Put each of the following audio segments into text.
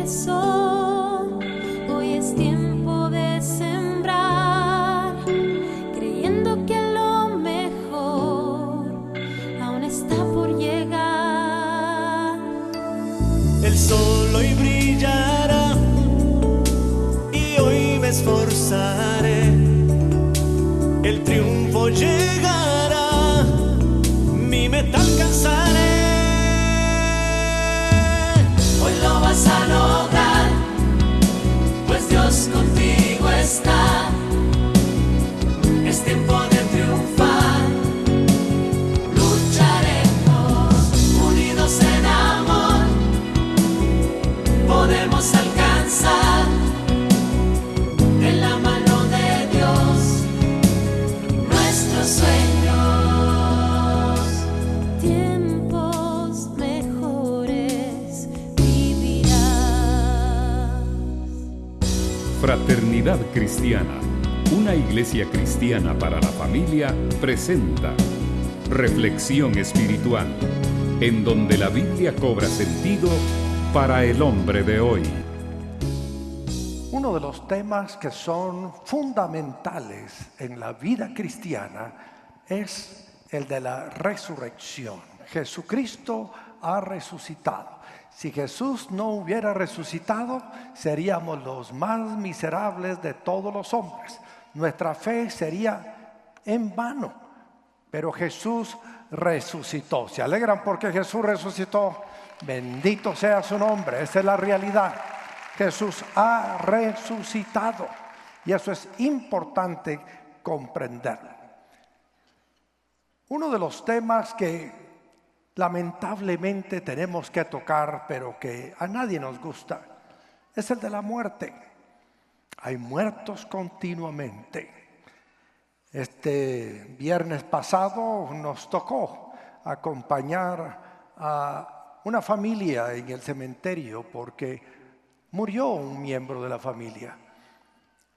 empezó. Hoy es tiempo de sembrar, creyendo que lo mejor aún está por llegar. El sol hoy brillará y hoy me esforzaré. El triunfo llegará, mi meta alcanzaré. Hoy lo vas a lograr, pues Dios contigo está. Es tiempo de triunfar, lucharemos unidos en amor. Podemos alcanzar en la mano de Dios nuestros sueños. Tiempos mejores vivirás. Fraternidad Cristiana, una iglesia cristiana para la familia, presenta Reflexión Espiritual, en donde la Biblia cobra sentido para el hombre de hoy. Uno de los temas que son fundamentales en la vida cristiana es el de la resurrección. Jesucristo ha resucitado. Si Jesús no hubiera resucitado, seríamos los más miserables de todos los hombres. Nuestra fe sería en vano. Pero Jesús resucitó. ¿Se alegran porque Jesús resucitó? Bendito sea su nombre. Esa es la realidad. Jesús ha resucitado. Y eso es importante comprenderlo. Uno de los temas que lamentablemente tenemos que tocar, pero que a nadie nos gusta, es el de la muerte. Hay muertos continuamente. Este viernes pasado nos tocó acompañar a una familia en el cementerio porque murió un miembro de la familia.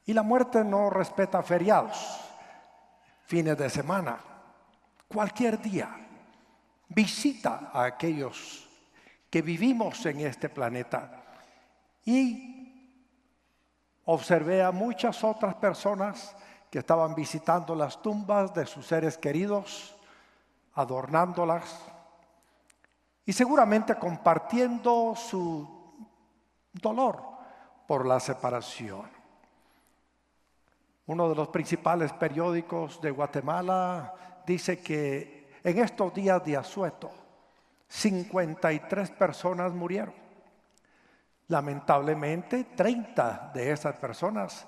Y la muerte no respeta feriados, fines de semana, cualquier día. Visita a aquellos que vivimos en este planeta. Y observé a muchas otras personas que estaban visitando las tumbas de sus seres queridos, adornándolas y seguramente compartiendo su dolor por la separación. Uno de los principales periódicos de Guatemala dice que en estos días de asueto 53 personas murieron. Lamentablemente 30 de esas personas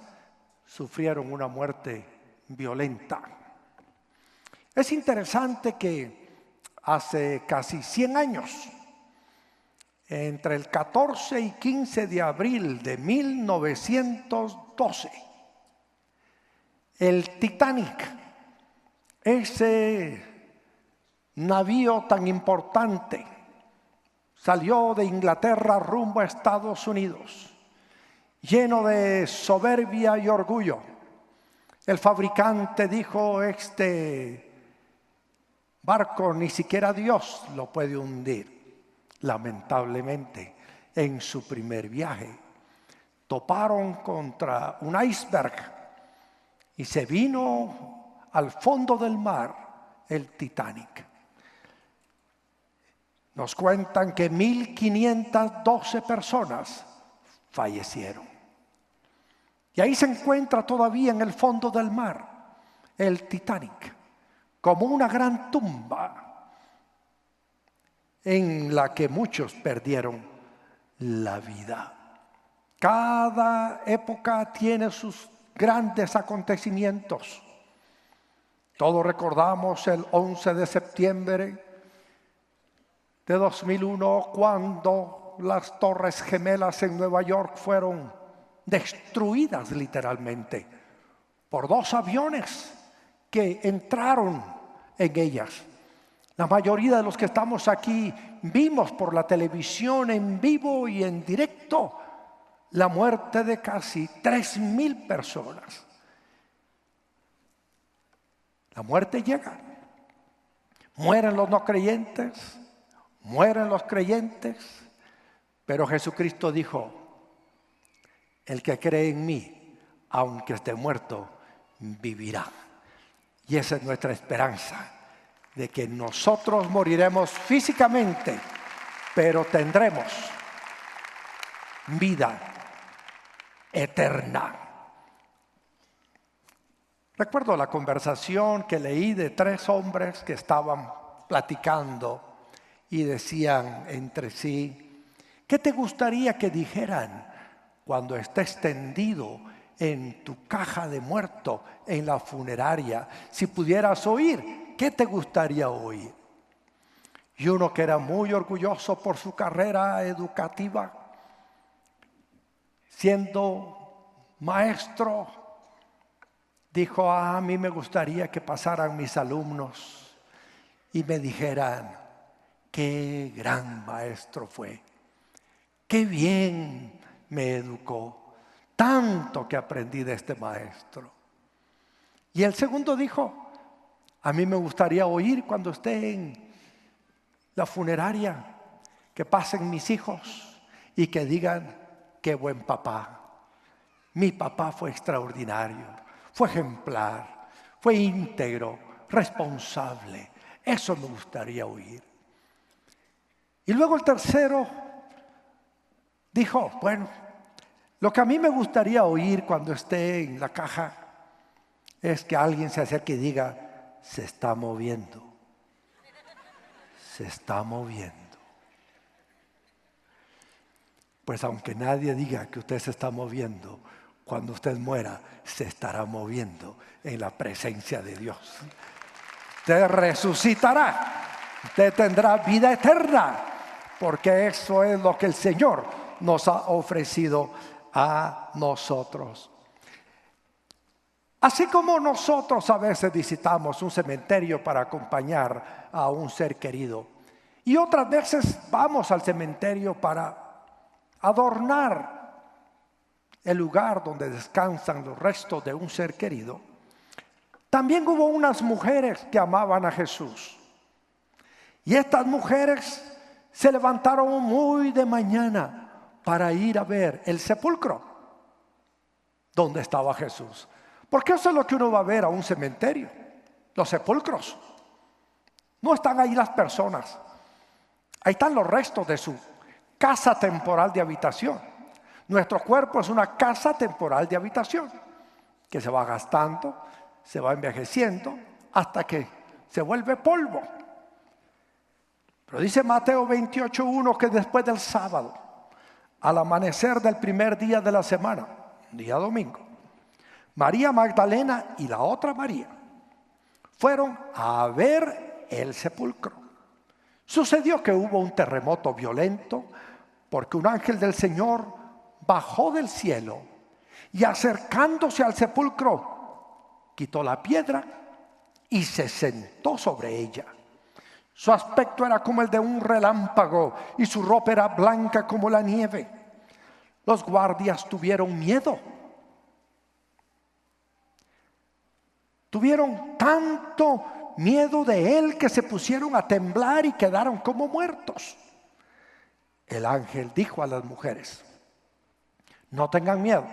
sufrieron una muerte violenta. Es interesante que hace casi 100 años, entre el 14 y 15 de abril de 1912, el Titanic, ese navío tan importante, salió de Inglaterra rumbo a Estados Unidos, lleno de soberbia y orgullo. El fabricante dijo: este barco ni siquiera Dios lo puede hundir. Lamentablemente, en su primer viaje, toparon contra un iceberg y se vino al fondo del mar el Titanic. Nos cuentan que 1,512 personas fallecieron. Y ahí se encuentra todavía en el fondo del mar el Titanic, como una gran tumba en la que muchos perdieron la vida. Cada época tiene sus grandes acontecimientos. Todos recordamos el 11 de septiembre de 2001, cuando las Torres Gemelas en Nueva York fueron destruidas literalmente por 2 aviones que entraron en ellas. La mayoría de los que estamos aquí vimos por la televisión en vivo y en directo la muerte de casi 3,000 personas. La muerte llega. Mueren los no creyentes, mueren los creyentes, pero Jesucristo dijo: el que cree en mí, aunque esté muerto, vivirá. Y esa es nuestra esperanza, de que nosotros moriremos físicamente, pero tendremos vida eterna. Recuerdo la conversación que leí de 3 hombres que estaban platicando y decían entre sí: ¿qué te gustaría que dijeran cuando estés tendido en tu caja de muerto en la funeraria? Si pudieras oír, ¿qué te gustaría oír? Y uno que era muy orgulloso por su carrera educativa, siendo maestro, dijo: a mí me gustaría que pasaran mis alumnos y me dijeran: qué gran maestro fue, qué bien me educó, tanto que aprendí de este maestro. Y el segundo dijo: a mí me gustaría oír cuando esté en la funeraria, que pasen mis hijos y que digan: qué buen papá, mi papá fue extraordinario, fue ejemplar, fue íntegro, responsable. Eso me gustaría oír. Y luego el tercero dijo: bueno, lo que a mí me gustaría oír cuando esté en la caja es que alguien se acerque y diga: se está moviendo, se está moviendo. Pues aunque nadie diga que usted se está moviendo, cuando usted muera, se estará moviendo en la presencia de Dios. Usted resucitará, usted tendrá vida eterna, porque eso es lo que el Señor nos ha ofrecido a nosotros. Así como nosotros a veces visitamos un cementerio para acompañar a un ser querido, y otras veces vamos al cementerio para adornar el lugar donde descansan los restos de un ser querido, también hubo unas mujeres que amaban a Jesús. Y estas mujeres se levantaron muy de mañana para ir a ver el sepulcro donde estaba Jesús. Porque eso es lo que uno va a ver a un cementerio, los sepulcros. No están ahí las personas, ahí están los restos de su casa temporal de habitación. Nuestro cuerpo es una casa temporal de habitación que se va gastando, se va envejeciendo hasta que se vuelve polvo. Pero dice Mateo 28:1 que después del sábado, al amanecer del primer día de la semana, día domingo, María Magdalena y la otra María fueron a ver el sepulcro. Sucedió que hubo un terremoto violento porque un ángel del Señor bajó del cielo y, acercándose al sepulcro, quitó la piedra y se sentó sobre ella. Su aspecto era como el de un relámpago y su ropa era blanca como la nieve. Los guardias tuvieron miedo. Tuvieron tanto miedo de él que se pusieron a temblar y quedaron como muertos. El ángel dijo a las mujeres: no tengan miedo.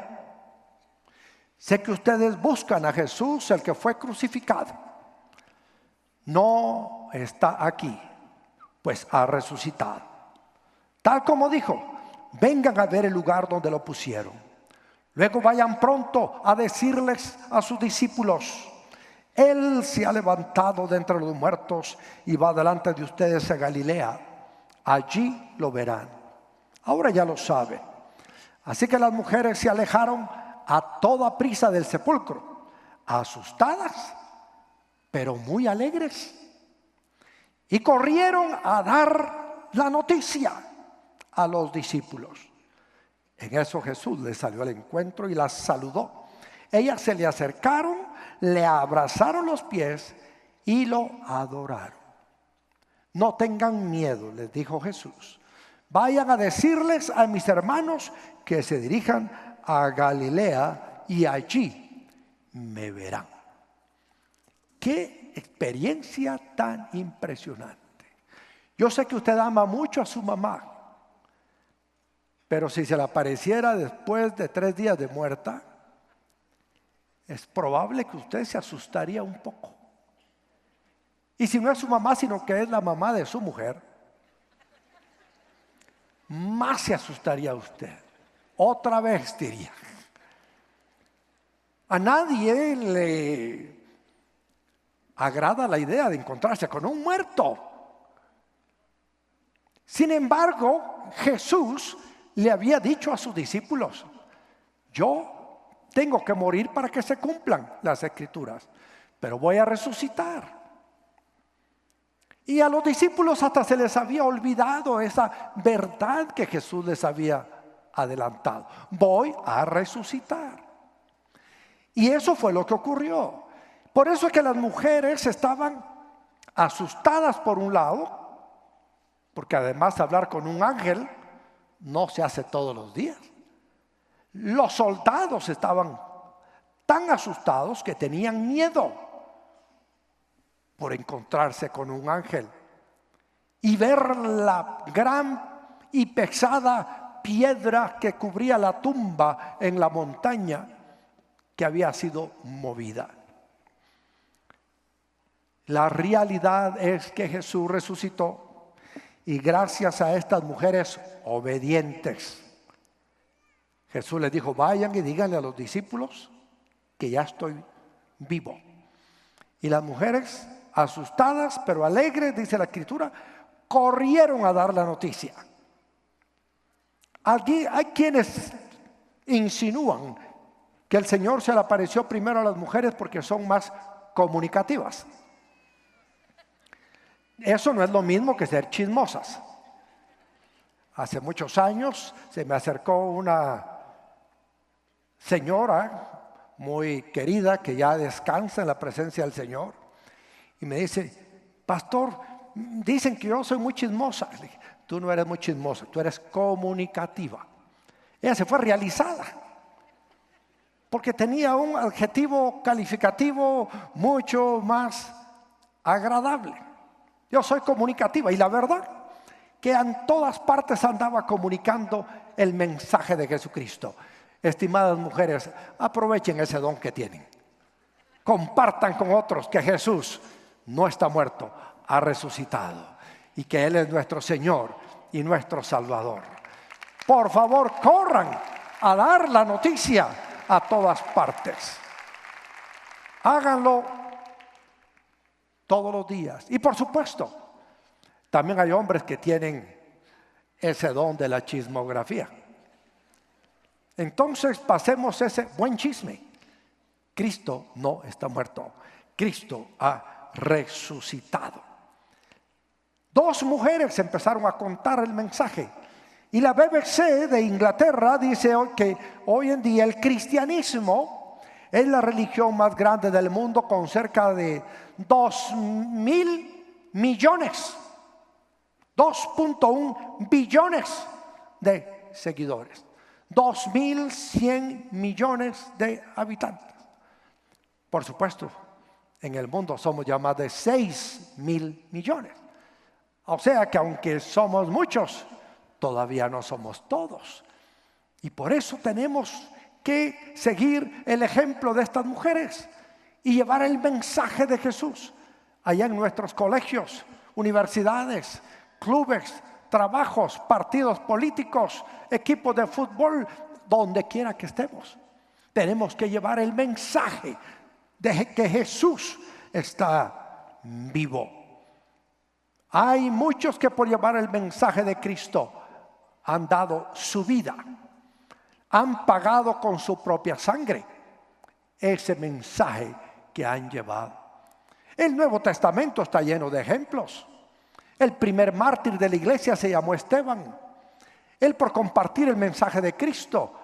Sé que ustedes buscan a Jesús, el que fue crucificado. No está aquí, pues ha resucitado. Tal como dijo, vengan a ver el lugar donde lo pusieron. Luego vayan pronto a decirles a sus discípulos: Él se ha levantado de entre los muertos y va delante de ustedes a Galilea. Allí lo verán. Ahora ya lo saben. Así que las mujeres se alejaron a toda prisa del sepulcro, asustadas, pero muy alegres. Y corrieron a dar la noticia a los discípulos. En eso Jesús les salió al encuentro y las saludó. Ellas se le acercaron, le abrazaron los pies y lo adoraron. No tengan miedo, les dijo Jesús. Vayan a decirles a mis hermanos que se dirijan a Galilea y allí me verán. Qué experiencia tan impresionante. Yo sé que usted ama mucho a su mamá, Pero si se le apareciera después de 3 días de muerta, es probable que usted se asustaría un poco. Y si no es su mamá, sino que es la mamá de su mujer, más se asustaría usted. Otra vez diría. A nadie le agrada la idea de encontrarse con un muerto. Sin embargo, Jesús le había dicho a sus discípulos: yo tengo que morir para que se cumplan las Escrituras, pero voy a resucitar. Y a los discípulos hasta se les había olvidado esa verdad que Jesús les había adelantado: voy a resucitar. Y eso fue lo que ocurrió. Por eso es que las mujeres estaban asustadas por un lado, porque además hablar con un ángel no se hace todos los días. Los soldados estaban tan asustados que tenían miedo por encontrarse con un ángel y ver la gran y pesada piedra que cubría la tumba en la montaña que había sido movida. La realidad es que Jesús resucitó, y gracias a estas mujeres obedientes, Jesús les dijo: vayan y díganle a los discípulos que ya estoy vivo. Y las mujeres, asustadas pero alegres, dice la Escritura, corrieron a dar la noticia. Aquí hay quienes insinúan que el Señor se le apareció primero a las mujeres porque son más comunicativas. Eso no es lo mismo que ser chismosas. Hace muchos años se me acercó una señora muy querida que ya descansa en la presencia del Señor y me dice: pastor, dicen que yo soy muy chismosa. Le dije: tú no eres muy chismosa, tú eres comunicativa. Ella se fue realizada porque tenía un adjetivo calificativo mucho más agradable. Yo soy comunicativa, y la verdad que en todas partes andaba comunicando el mensaje de Jesucristo. Estimadas mujeres, aprovechen ese don que tienen. Compartan con otros que Jesús no está muerto, ha resucitado, y que Él es nuestro Señor y nuestro Salvador. Por favor, corran a dar la noticia a todas partes. Háganlo todos los días. Y por supuesto, también hay hombres que tienen ese don de la chismografía. Entonces pasemos ese buen chisme. Cristo no está muerto, Cristo ha resucitado. 2 mujeres empezaron a contar el mensaje. Y la BBC de Inglaterra dice que hoy en día el cristianismo es la religión más grande del mundo, con cerca de 2.000 millones, 2.1 billones de seguidores, 2.100 millones de habitantes. Por supuesto, en el mundo somos ya más de 6.000 millones. O sea que aunque somos muchos, todavía no somos todos. Y por eso tenemos que seguir el ejemplo de estas mujeres y llevar el mensaje de Jesús allá en nuestros colegios, universidades, clubes, trabajos, partidos políticos, equipos de fútbol, donde quiera que estemos. Tenemos que llevar el mensaje de que Jesús está vivo. Hay muchos que por llevar el mensaje de Cristo han dado su vida, han pagado con su propia sangre ese mensaje que han llevado. El Nuevo Testamento está lleno de ejemplos. El primer mártir de la iglesia se llamó Esteban. Él, por compartir el mensaje de Cristo,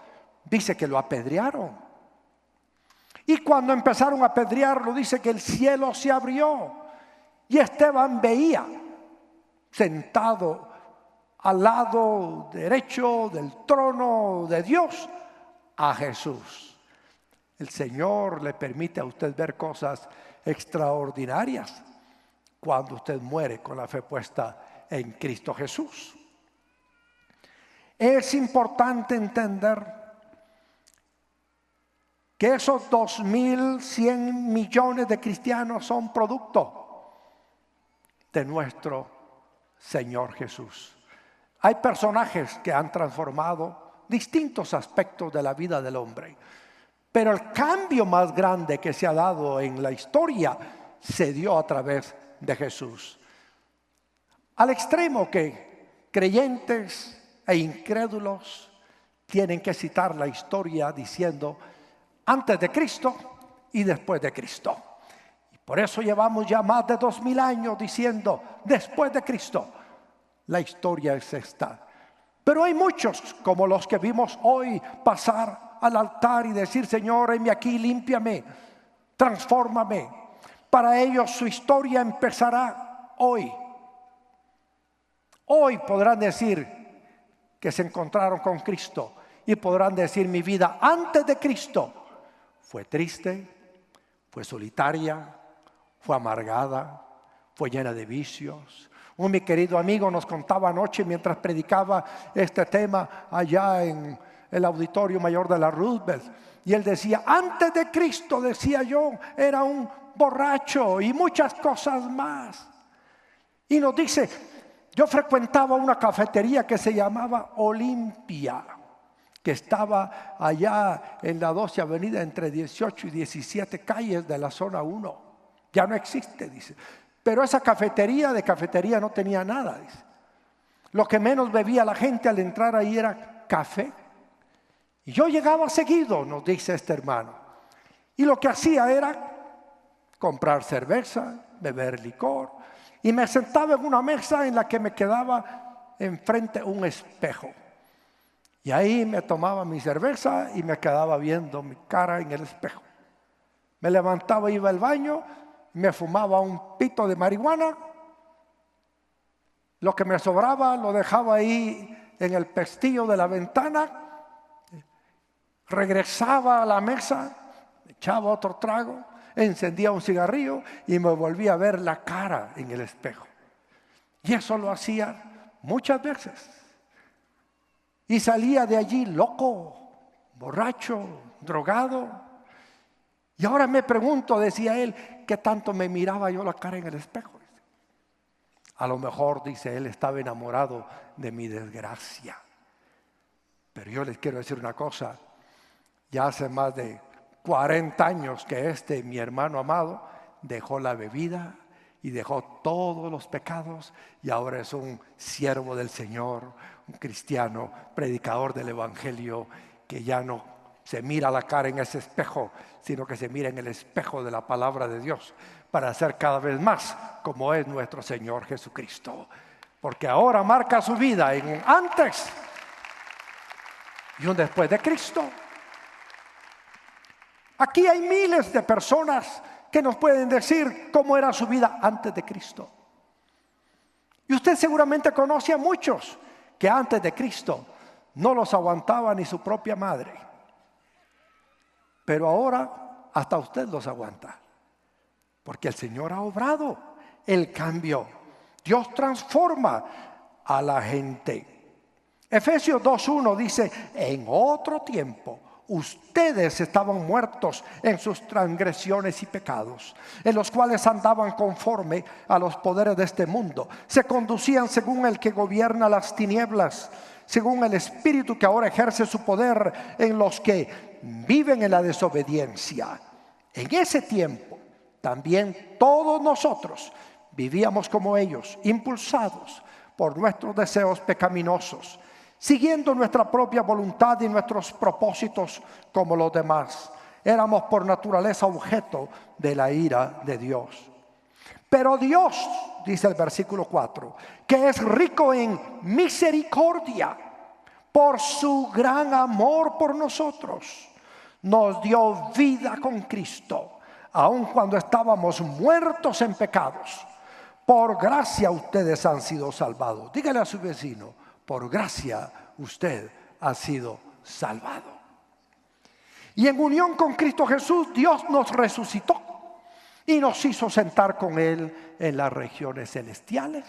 dice que lo apedrearon. Y cuando empezaron a apedrearlo, dice que el cielo se abrió y Esteban veía, sentado al lado derecho del trono de Dios, a Jesús. El Señor le permite a usted ver cosas extraordinarias cuando usted muere con la fe puesta en Cristo Jesús. Es importante entender que esos 2.100 millones de cristianos son producto de nuestro Señor Jesús. Hay personajes que han transformado distintos aspectos de la vida del hombre, pero el cambio más grande que se ha dado en la historia se dio a través de Jesús. Al extremo que creyentes e incrédulos tienen que citar la historia diciendo antes de Cristo y después de Cristo. Y por eso llevamos ya más de 2000 años diciendo después de Cristo. La historia es esta. Pero hay muchos como los que vimos hoy pasar al altar y decir: Señor, heme aquí, límpiame, transfórmame. Para ellos su historia empezará hoy. Hoy podrán decir que se encontraron con Cristo y podrán decir: mi vida antes de Cristo fue triste, fue solitaria, fue amargada, fue llena de vicios. Mi querido amigo nos contaba anoche mientras predicaba este tema allá en el auditorio mayor de la Roosevelt. Y él decía: antes de Cristo, decía yo, era un borracho y muchas cosas más. Y nos dice: yo frecuentaba una cafetería que se llamaba Olimpia, que estaba allá en la 12 avenida entre 18 y 17 calles de la zona 1. Ya no existe, dice. Pero esa cafetería de cafetería no tenía nada, dice. Lo que menos bebía la gente al entrar ahí era café. Y yo llegaba seguido, nos dice este hermano. Y lo que hacía era comprar cerveza, beber licor. Y me sentaba en una mesa en la que me quedaba enfrente un espejo. Y ahí me tomaba mi cerveza y me quedaba viendo mi cara en el espejo. Me levantaba, iba al baño, me fumaba un pito de marihuana. Lo que me sobraba lo dejaba ahí en el pestillo de la ventana. Regresaba a la mesa, echaba otro trago, encendía un cigarrillo y me volvía a ver la cara en el espejo. Y eso lo hacía muchas veces. Y salía de allí loco, borracho, drogado. Y ahora me pregunto, decía él, ¿qué tanto me miraba yo la cara en el espejo? A lo mejor, dice él, estaba enamorado de mi desgracia. Pero yo les quiero decir una cosa. Ya hace más de 40 años que mi hermano amado, dejó la bebida y dejó todos los pecados y ahora es un siervo del Señor, un cristiano, predicador del Evangelio, que ya no se mira la cara en ese espejo, sino que se mira en el espejo de la palabra de Dios para ser cada vez más como es nuestro Señor Jesucristo. Porque ahora marca su vida en un antes y un después de Cristo. Aquí hay miles de personas que nos pueden decir cómo era su vida antes de Cristo. Y usted seguramente conoce a muchos que antes de Cristo no los aguantaba ni su propia madre. Pero ahora hasta usted los aguanta. Porque el Señor ha obrado el cambio. Dios transforma a la gente. Efesios 2:1 dice: en otro tiempo ustedes estaban muertos en sus transgresiones y pecados, en los cuales andaban conforme a los poderes de este mundo. Se conducían según el que gobierna las tinieblas, según el espíritu que ahora ejerce su poder en los que viven en la desobediencia. En ese tiempo también todos nosotros vivíamos como ellos, impulsados por nuestros deseos pecaminosos, siguiendo nuestra propia voluntad y nuestros propósitos como los demás. Éramos por naturaleza objeto de la ira de Dios. Pero Dios, dice el versículo 4, que es rico en misericordia, por su gran amor por nosotros, nos dio vida con Cristo, aun cuando estábamos muertos en pecados. Por gracia ustedes han sido salvados. Dígale a su vecino: por gracia usted ha sido salvado. Y en unión con Cristo Jesús, Dios nos resucitó y nos hizo sentar con Él en las regiones celestiales.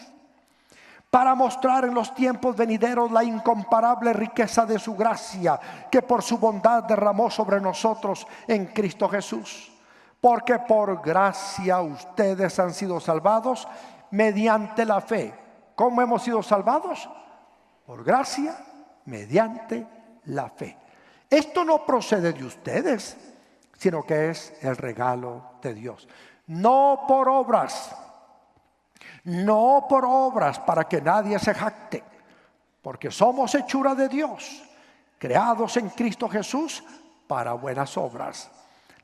para mostrar en los tiempos venideros la incomparable riqueza de su gracia, que por su bondad derramó sobre nosotros en Cristo Jesús. Porque por gracia ustedes han sido salvados mediante la fe. ¿Cómo hemos sido salvados? Por gracia, mediante la fe. Esto no procede de ustedes, sino que es el regalo de Dios. No por obras. No por obras para que nadie se jacte, porque somos hechura de Dios, creados en Cristo Jesús para buenas obras,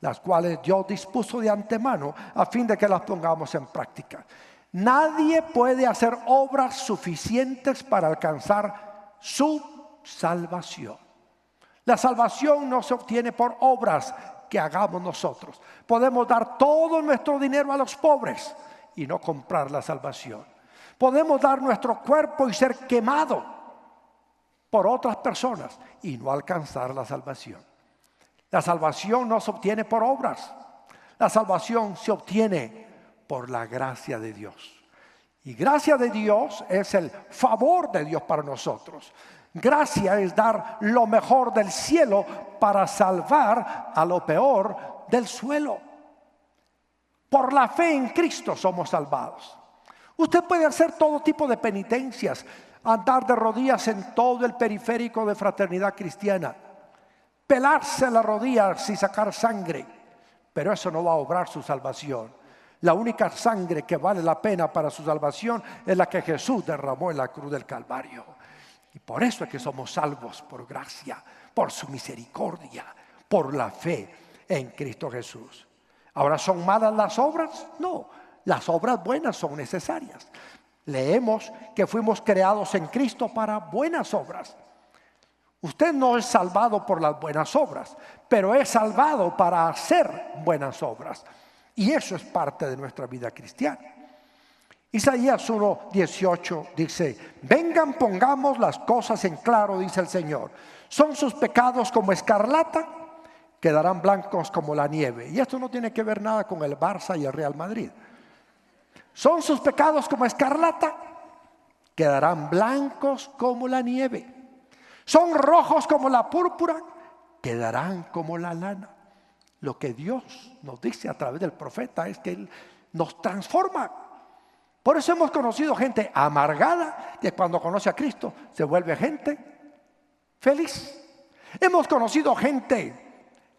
las cuales Dios dispuso de antemano a fin de que las pongamos en práctica. Nadie puede hacer obras suficientes para alcanzar su salvación. La salvación no se obtiene por obras que hagamos nosotros. Podemos dar todo nuestro dinero a los pobres y no comprar la salvación. Podemos dar nuestro cuerpo y ser quemado por otras personas y no alcanzar la salvación. La salvación no se obtiene por obras. La salvación se obtiene por la gracia de Dios. Y gracia de Dios es el favor de Dios para nosotros. Gracia es dar lo mejor del cielo para salvar a lo peor del suelo. Por la fe en Cristo somos salvados. Usted puede hacer todo tipo de penitencias, andar de rodillas en todo el periférico de Fraternidad Cristiana, pelarse las rodillas y sacar sangre, pero eso no va a obrar su salvación. La única sangre que vale la pena para su salvación es la que Jesús derramó en la cruz del Calvario. Y por eso es que somos salvos por gracia, por su misericordia, por la fe en Cristo Jesús. ¿Ahora son malas las obras? No, las obras buenas son necesarias. Leemos que fuimos creados en Cristo para buenas obras. Usted no es salvado por las buenas obras, pero es salvado para hacer buenas obras. Y eso es parte de nuestra vida cristiana. Isaías 1:18 dice: vengan, pongamos las cosas en claro, dice el Señor. Son sus pecados como escarlata, quedarán blancos como la nieve. Y esto no tiene que ver nada con el Barça y el Real Madrid. Son sus pecados como escarlata, quedarán blancos como la nieve. Son rojos como la púrpura, quedarán como la lana. Lo que Dios nos dice a través del profeta es que Él nos transforma. Por eso hemos conocido gente amargada que cuando conoce a Cristo se vuelve gente feliz. Hemos conocido gente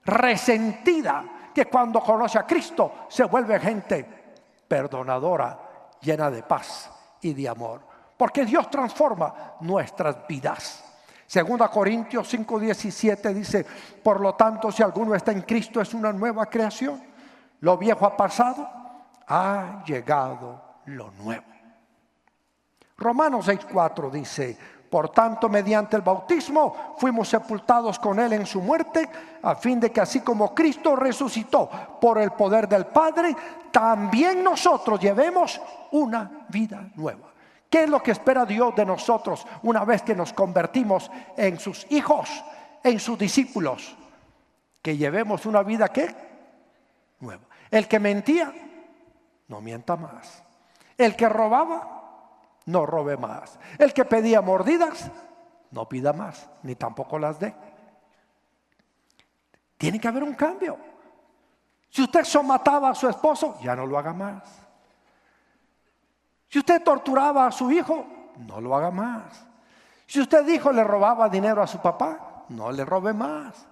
resentida que cuando conoce a Cristo se vuelve gente perdonadora, llena de paz y de amor, porque Dios transforma nuestras vidas. 2 Corintios 5:17 dice: por lo tanto, si alguno está en Cristo, es una nueva creación. Lo viejo ha pasado, ha llegado lo nuevo. Romanos 6:4 dice: por tanto, mediante el bautismo fuimos sepultados con Él en su muerte, a fin de que así como Cristo resucitó por el poder del Padre, también nosotros llevemos una vida nueva. ¿Qué es lo que espera Dios de nosotros una vez que nos convertimos en sus hijos, en sus discípulos? Que llevemos una vida ¿qué? Nueva. El que mentía, no mienta más. El que robaba, no robe más. El que pedía mordidas, no pida más, ni tampoco las dé. Tiene que haber un cambio. Si usted somataba a su esposo, ya no lo haga más. Si usted torturaba a su hijo, no lo haga más. Si usted dijo le robaba dinero a su papá, no le robe más.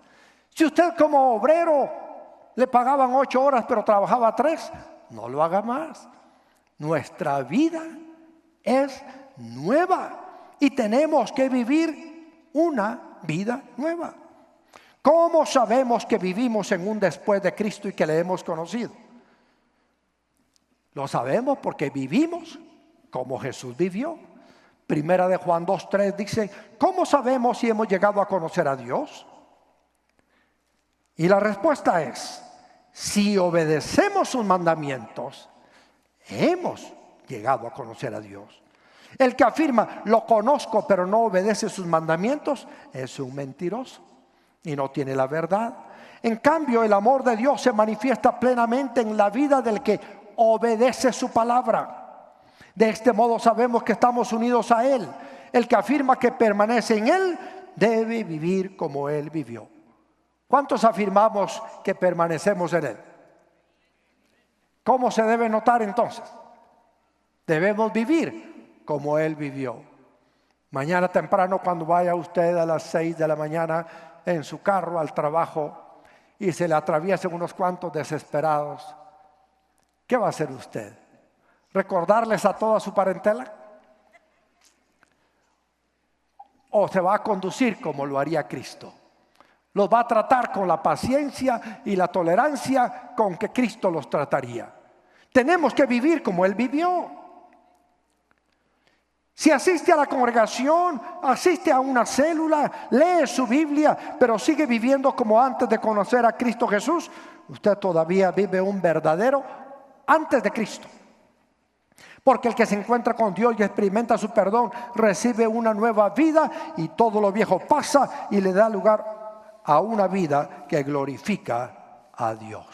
Si usted como obrero le pagaban 8 horas pero trabajaba 3, no lo haga más. Nuestra vida es nueva y tenemos que vivir una vida nueva. ¿Cómo sabemos que vivimos en un después de Cristo y que le hemos conocido? Lo sabemos porque vivimos como Jesús vivió. Primera de Juan 2:3 dice: ¿cómo sabemos si hemos llegado a conocer a Dios? Y la respuesta es: si obedecemos sus mandamientos, hemos llegado a conocer a Dios. El que afirma lo conozco pero no obedece sus mandamientos es un mentiroso y no tiene la verdad. En cambio, el amor de Dios se manifiesta plenamente en la vida del que obedece su palabra. De este modo sabemos que estamos unidos a Él. El que afirma que permanece en Él debe vivir como Él vivió. ¿Cuántos afirmamos que permanecemos en Él? ¿Cómo se debe notar entonces? Debemos vivir como Él vivió. Mañana temprano, cuando vaya usted a las 6 de la mañana en su carro al trabajo y se le atraviesen unos cuantos desesperados, ¿qué va a hacer usted? ¿Recordarles a toda su parentela? ¿O se va a conducir como lo haría Cristo? Los va a tratar con la paciencia y la tolerancia con que Cristo los trataría. Tenemos que vivir como Él vivió. Si asiste a la congregación, asiste a una célula, lee su Biblia, pero sigue viviendo como antes de conocer a Cristo Jesús, usted todavía vive un verdadero antes de Cristo. Porque el que se encuentra con Dios y experimenta su perdón, recibe una nueva vida y todo lo viejo pasa y le da lugar a una vida que glorifica a Dios.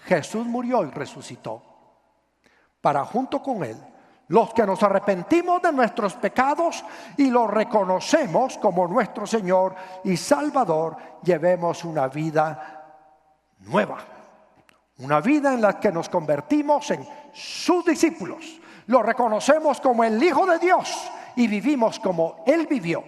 Jesús murió y resucitó para, junto con Él, los que nos arrepentimos de nuestros pecados y los reconocemos como nuestro Señor y Salvador, llevemos una vida nueva. Una vida en la que nos convertimos en sus discípulos. Lo reconocemos como el Hijo de Dios y vivimos como Él vivió.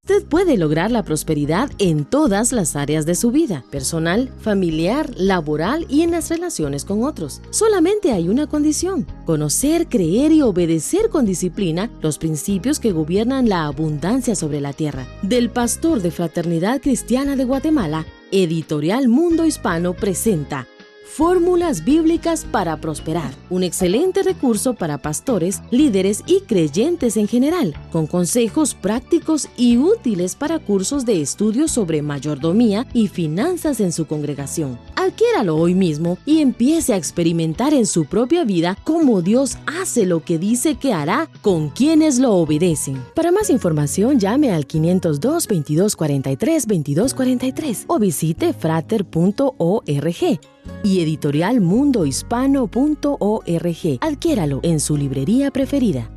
Usted puede lograr la prosperidad en todas las áreas de su vida, personal, familiar, laboral y en las relaciones con otros. Solamente hay una condición: conocer, creer y obedecer con disciplina los principios que gobiernan la abundancia sobre la tierra. Del pastor de Fraternidad Cristiana de Guatemala, Editorial Mundo Hispano presenta Fórmulas Bíblicas para Prosperar, un excelente recurso para pastores, líderes y creyentes en general, con consejos prácticos y útiles para cursos de estudio sobre mayordomía y finanzas en su congregación. Adquiéralo hoy mismo y empiece a experimentar en su propia vida cómo Dios hace lo que dice que hará con quienes lo obedecen. Para más información, llame al 502-2243-2243 o visite frater.org y editorialmundohispano.org. Adquiéralo en su librería preferida.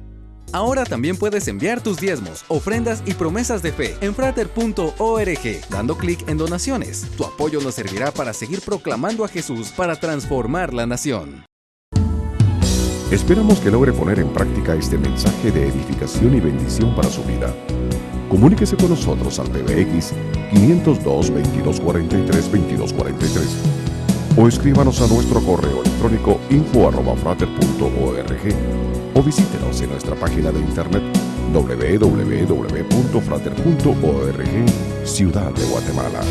Ahora también puedes enviar tus diezmos, ofrendas y promesas de fe en frater.org, dando clic en donaciones. Tu apoyo nos servirá para seguir proclamando a Jesús para transformar la nación. Esperamos que logre poner en práctica este mensaje de edificación y bendición para su vida. Comuníquese con nosotros al PBX 502-2243-2243 o escríbanos a nuestro correo electrónico info@frater.org o visítenos en nuestra página de internet www.frater.org, Ciudad de Guatemala.